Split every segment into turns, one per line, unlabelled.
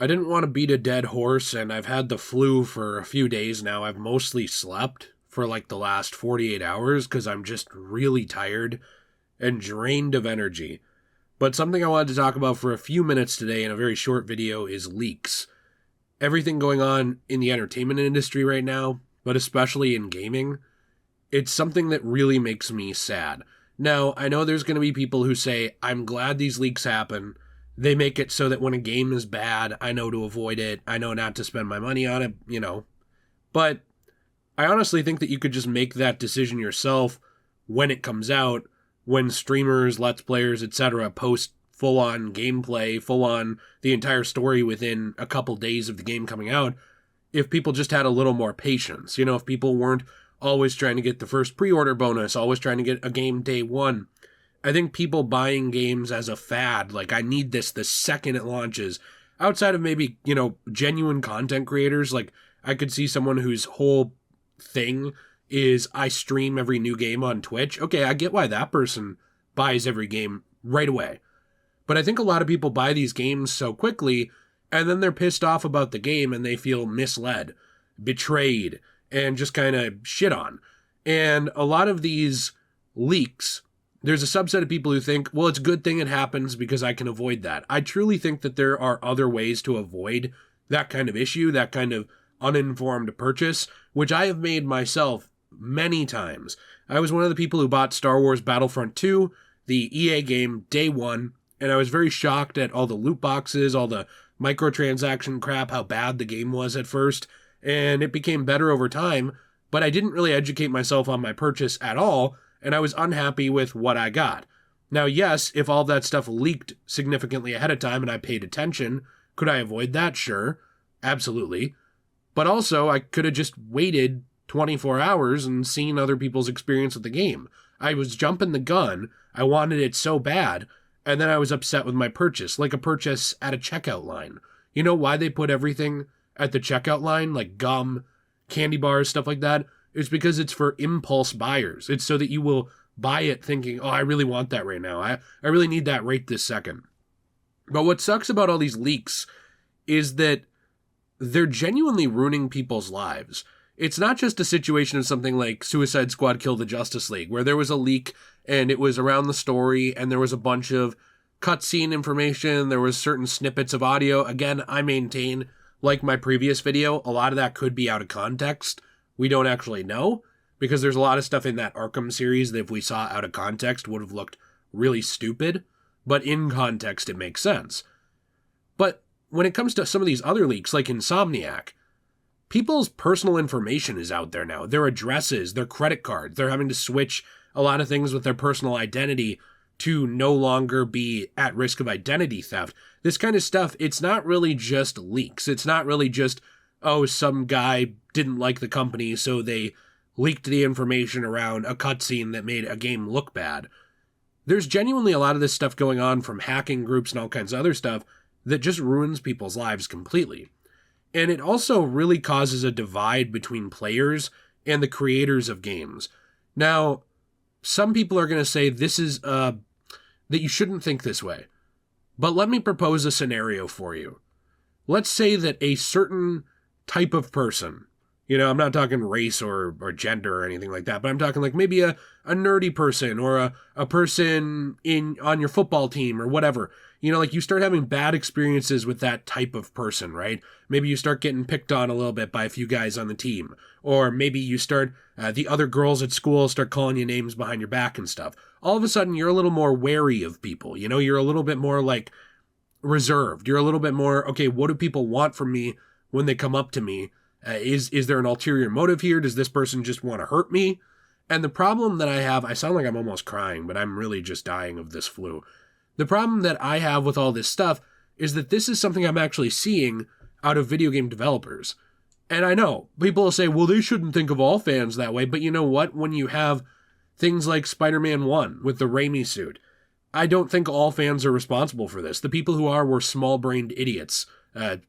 I didn't want to beat a dead horse, and I've had the flu for a few days now. I've mostly slept for like the last 48 hours because I'm just really tired and drained of energy. But something I wanted to talk about for a few minutes today in a very short video is leaks. Everything going on in the entertainment industry right now, but especially in gaming, it's something that really makes me sad. Now, I know there's going to be people who say, I'm glad these leaks happen. They make it so that when a game is bad, I know to avoid it. I know not to spend my money on it. But I honestly think that you could just make that decision yourself when it comes out, when streamers, let's players, etc. post full-on gameplay, full-on the entire story within a couple days of the game coming out, if people just had a little more patience. If people weren't always trying to get the first pre-order bonus, always trying to get a game day one. I think people buying games as a fad, like I need this the second it launches, outside of maybe, genuine content creators, like I could see someone whose whole thing is I stream every new game on Twitch. Okay, I get why that person buys every game right away. But I think a lot of people buy these games so quickly, and then they're pissed off about the game and they feel misled, betrayed, and just kind of shit on. And a lot of these leaks, there's a subset of people who think, well, it's a good thing it happens because I can avoid that. I truly think that there are other ways to avoid that kind of issue, that kind of uninformed purchase, which I have made myself many times. I was one of the people who bought Star Wars Battlefront 2, the EA game, day one, and I was very shocked at all the loot boxes, all the microtransaction crap, how bad the game was at first, and it became better over time, but I didn't really educate myself on my purchase at all, and I was unhappy with what I got. Now, yes, if all that stuff leaked significantly ahead of time and I paid attention, could I avoid that? Sure, absolutely. But also, I could have just waited 24 hours and seen other people's experience with the game. I was jumping the gun, I wanted it so bad, and then I was upset with my purchase, like a purchase at a checkout line. You know why they put everything at the checkout line, like gum, candy bars, stuff like that? It's because it's for impulse buyers. It's so that you will buy it thinking, oh, I really want that right now. I really need that right this second. But what sucks about all these leaks is that they're genuinely ruining people's lives. It's not just a situation of something like Suicide Squad Kill the Justice League, where there was a leak and it was around the story and there was a bunch of cutscene information, there was certain snippets of audio. Again, I maintain, like my previous video, a lot of that could be out of context. We don't actually know, because there's a lot of stuff in that Arkham series that if we saw out of context would have looked really stupid, but in context it makes sense. But when it comes to some of these other leaks, like Insomniac, people's personal information is out there now. Their addresses, their credit cards, they're having to switch a lot of things with their personal identity to no longer be at risk of identity theft. This kind of stuff, it's not really just leaks. It's not really just, oh, some guy didn't like the company, so they leaked the information around a cutscene that made a game look bad. There's genuinely a lot of this stuff going on from hacking groups and all kinds of other stuff that just ruins people's lives completely. And it also really causes a divide between players and the creators of games. Now, some people are going to say this is, that you shouldn't think this way. But let me propose a scenario for you. Let's say that a certain type of person, I'm not talking race or gender or anything like that, but I'm talking like maybe a nerdy person or a person on your football team or whatever. Like you start having bad experiences with that type of person, right? Maybe you start getting picked on a little bit by a few guys on the team. Or maybe you start, the other girls at school start calling you names behind your back and stuff. All of a sudden, you're a little more wary of people. You're a little bit more like reserved. You're a little bit more, okay, what do people want from me when they come up to me? Is there an ulterior motive here? Does this person just want to hurt me? And the problem that I have, I sound like I'm almost crying, but I'm really just dying of this flu. The problem that I have with all this stuff is that this is something I'm actually seeing out of video game developers. And I know, people will say, well, they shouldn't think of all fans that way, but you know what? When you have things like Spider-Man 1 with the Raimi suit, I don't think all fans are responsible for this. The people who are were small-brained idiots,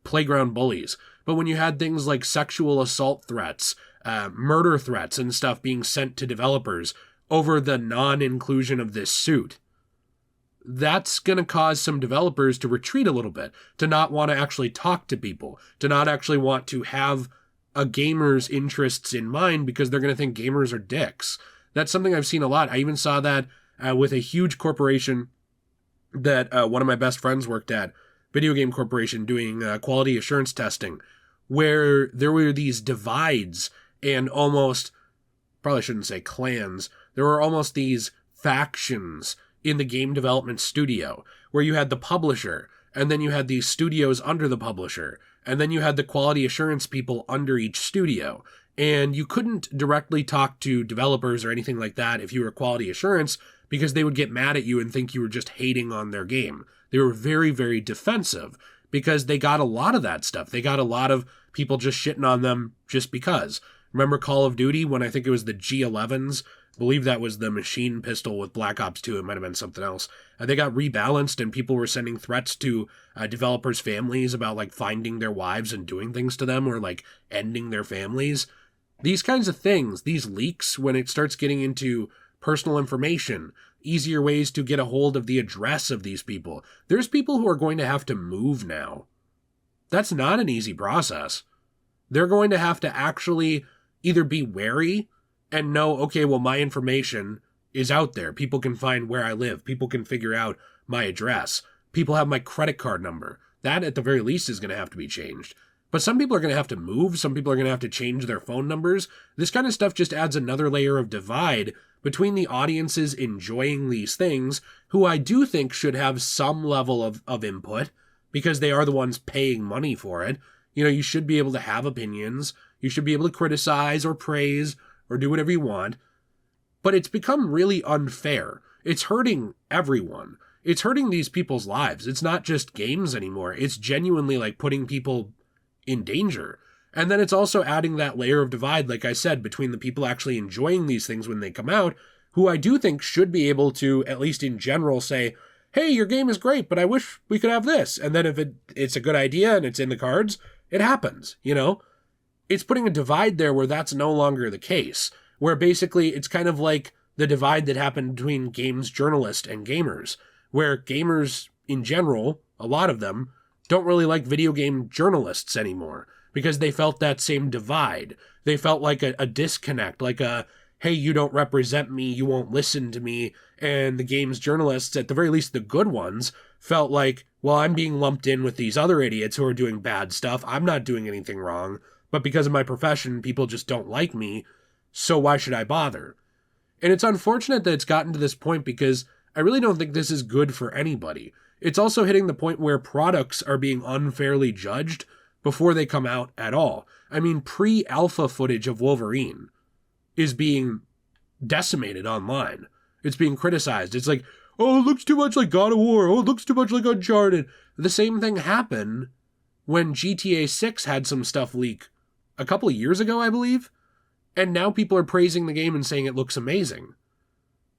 playground bullies. But when you had things like sexual assault threats, murder threats and stuff being sent to developers over the non-inclusion of this suit, that's going to cause some developers to retreat a little bit, to not want to actually talk to people, to not actually want to have a gamer's interests in mind because they're going to think gamers are dicks. That's something I've seen a lot. I even saw that with a huge corporation that one of my best friends worked at, video game corporation, doing quality assurance testing, where there were these divides and almost, probably shouldn't say clans, there were almost these factions in the game development studio, where you had the publisher, and then you had these studios under the publisher, and then you had the quality assurance people under each studio. And you couldn't directly talk to developers or anything like that if you were quality assurance, because they would get mad at you and think you were just hating on their game. They were very, very defensive because they got a lot of that stuff. They got a lot of people just shitting on them just because. Remember Call of Duty when I think it was the G11s? I believe that was the machine pistol with Black Ops 2. It might have been something else. They got rebalanced and people were sending threats to developers' families about like finding their wives and doing things to them or like ending their families. These kinds of things, these leaks, when it starts getting into personal information, easier ways to get a hold of the address of these people. There's people who are going to have to move now. That's not an easy process. They're going to have to actually either be wary and know, okay, well, my information is out there. People can find where I live. People can figure out my address. People have my credit card number. That, at the very least, is going to have to be changed. But some people are going to have to move. Some people are going to have to change their phone numbers. This kind of stuff just adds another layer of divide between the audiences enjoying these things, who I do think should have some level of input, because they are the ones paying money for it. You know, you should be able to have opinions. You should be able to criticize or praise or do whatever you want. But it's become really unfair. It's hurting everyone. It's hurting these people's lives. It's not just games anymore. It's genuinely like putting people in danger. And then it's also adding that layer of divide, like I said, between the people actually enjoying these things when they come out, who I do think should be able to, at least in general, say, hey, your game is great, but I wish we could have this. And then if it's a good idea and it's in the cards, it happens, you know? It's putting a divide there where that's no longer the case, where basically it's kind of like the divide that happened between games journalists and gamers, where gamers in general, a lot of them, don't really like video game journalists anymore because they felt that same divide. They felt like a disconnect, like a, hey, you don't represent me, you won't listen to me. And the games journalists, at the very least the good ones, felt like, well, I'm being lumped in with these other idiots who are doing bad stuff. I'm not doing anything wrong. But because of my profession, people just don't like me. So why should I bother? And it's unfortunate that it's gotten to this point because I really don't think this is good for anybody. It's also hitting the point where products are being unfairly judged before they come out at all. I mean, pre-alpha footage of Wolverine is being decimated online. It's being criticized. It's like, oh, it looks too much like God of War. Oh, it looks too much like Uncharted. The same thing happened when GTA 6 had some stuff leak a couple of years ago, I believe. And now people are praising the game and saying it looks amazing.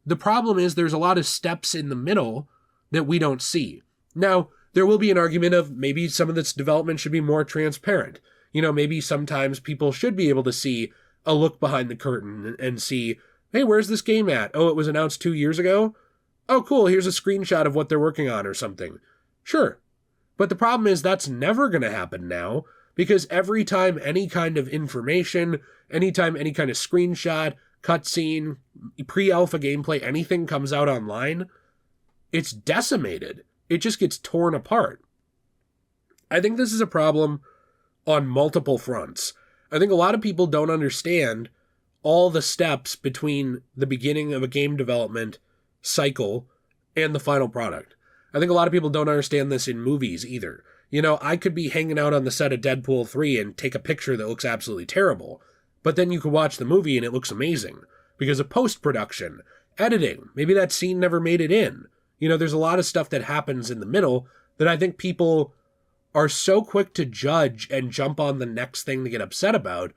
The problem is there's a lot of steps in the middle that we don't see. Now, there will be an argument of maybe some of this development should be more transparent. You know, maybe sometimes people should be able to see a look behind the curtain and see, hey, where's this game at? Oh, it was announced 2 years ago? Oh, cool, here's a screenshot of what they're working on or something. Sure. But the problem is that's never going to happen now, because every time any kind of information, anytime any kind of screenshot, cutscene, pre-alpha gameplay, anything comes out online, it's decimated. It just gets torn apart. I think this is a problem on multiple fronts. I think a lot of people don't understand all the steps between the beginning of a game development cycle and the final product. I think a lot of people don't understand this in movies either. You know, I could be hanging out on the set of Deadpool 3 and take a picture that looks absolutely terrible, but then you could watch the movie and it looks amazing because of post-production, editing, maybe that scene never made it in. You know, there's a lot of stuff that happens in the middle that I think people are so quick to judge and jump on the next thing to get upset about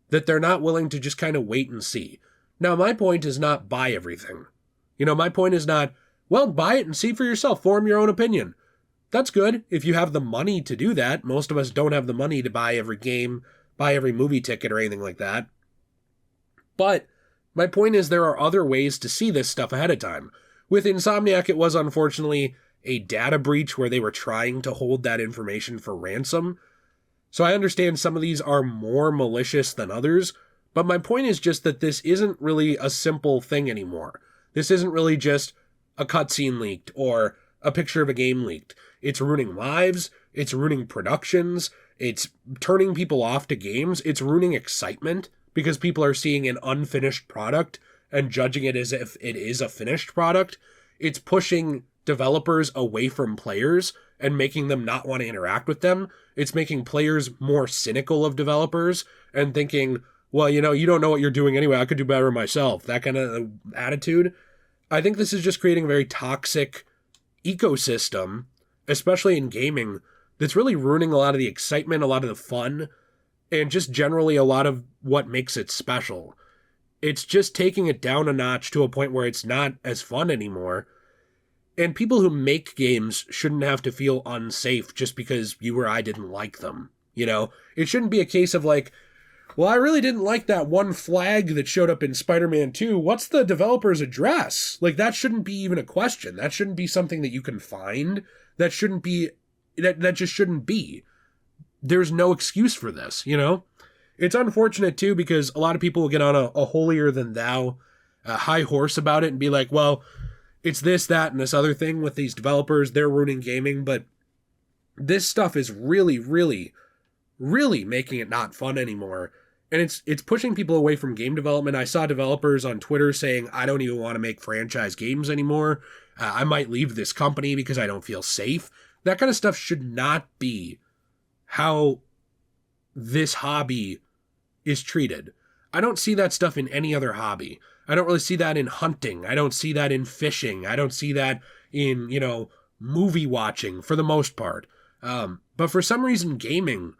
that they're not willing to just kind of wait and see. Now, my point is not buy everything. You know, my point is not, well, buy it and see for yourself, form your own opinion. That's good if you have the money to do that. Most of us don't have the money to buy every game, buy every movie ticket or anything like that. But my point is there are other ways to see this stuff ahead of time. With Insomniac, it was unfortunately a data breach where they were trying to hold that information for ransom. So I understand some of these are more malicious than others, but my point is just that this isn't really a simple thing anymore. This isn't really just a cutscene leaked or a picture of a game leaked. It's ruining lives, it's ruining productions, it's turning people off to games, it's ruining excitement because people are seeing an unfinished product and judging it as if it is a finished product. It's pushing developers away from players and making them not want to interact with them. It's making players more cynical of developers and thinking, well, you don't know what you're doing anyway, I could do better myself. That kind of attitude. I think this is just creating a very toxic ecosystem, especially in gaming, that's really ruining a lot of the excitement, a lot of the fun, and just generally a lot of what makes it special. It's just taking it down a notch to a point where it's not as fun anymore. And people who make games shouldn't have to feel unsafe just because you or I didn't like them. It shouldn't be a case of like, well, I really didn't like that one flag that showed up in Spider-Man 2. What's the developer's address? Like, that shouldn't be even a question. That shouldn't be something that you can find. That shouldn't be, that just shouldn't be. There's no excuse for this, It's unfortunate, too, because a lot of people will get on a holier-than-thou high horse about it and be like, well, it's this, that, and this other thing with these developers. They're ruining gaming, but this stuff is really, really, really making it not fun anymore. And it's pushing people away from game development. I saw developers on Twitter saying, I don't even want to make franchise games anymore. I might leave this company because I don't feel safe. That kind of stuff should not be how this hobby is treated. I don't see that stuff in any other hobby. I don't really see that in hunting. I don't see that in fishing. I don't see that in, movie watching for the most part. But for some reason, gaming,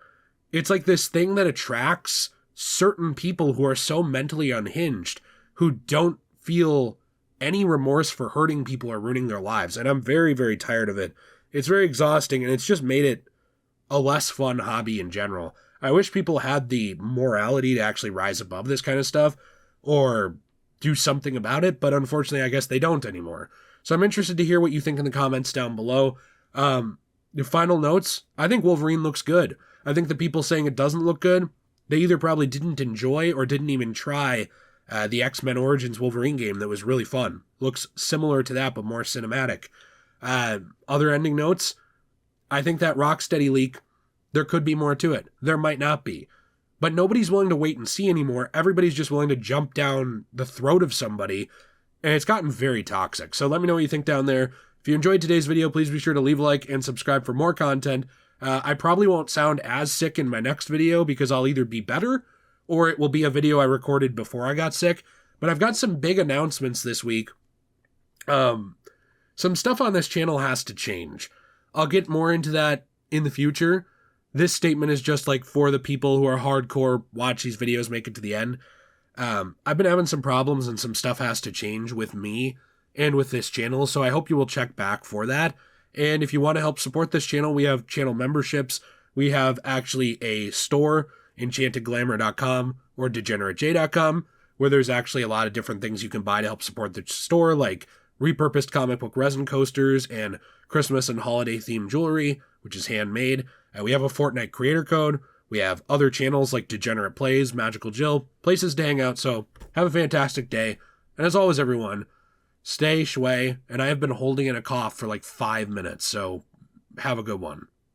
it's like this thing that attracts certain people who are so mentally unhinged, who don't feel any remorse for hurting people or ruining their lives. And I'm very, very tired of it. It's very exhausting, and it's just made it a less fun hobby in general. I wish people had the morality to actually rise above this kind of stuff or do something about it, but unfortunately, I guess they don't anymore. So I'm interested to hear what you think in the comments down below. The final notes, I think Wolverine looks good. I think the people saying it doesn't look good, they either probably didn't enjoy or didn't even try the X-Men Origins Wolverine game that was really fun. Looks similar to that, but more cinematic. Other ending notes, I think that Rocksteady leak, there could be more to it. There might not be. But nobody's willing to wait and see anymore. Everybody's just willing to jump down the throat of somebody, and it's gotten very toxic. So let me know what you think down there. If you enjoyed today's video, please be sure to leave a like and subscribe for more content. I probably won't sound as sick in my next video because I'll either be better or it will be a video I recorded before I got sick. But I've got some big announcements this week. Some stuff on this channel has to change. I'll get more into that in the future. This statement is just like for the people who are hardcore, watch these videos, make it to the end. I've been having some problems and some stuff has to change with me and with this channel, so I hope you will check back for that. And if you want to help support this channel, we have channel memberships. We have actually a store, enchantedglamour.com or degeneratej.com, where there's actually a lot of different things you can buy to help support the store, like repurposed comic book resin coasters and Christmas and holiday themed jewelry, which is handmade. We have a Fortnite creator code. We have other channels like Degenerate Plays, Magical Jill, places to hang out. So have a fantastic day. And as always, everyone, stay shui. And I have been holding in a cough for like 5 minutes. So have a good one.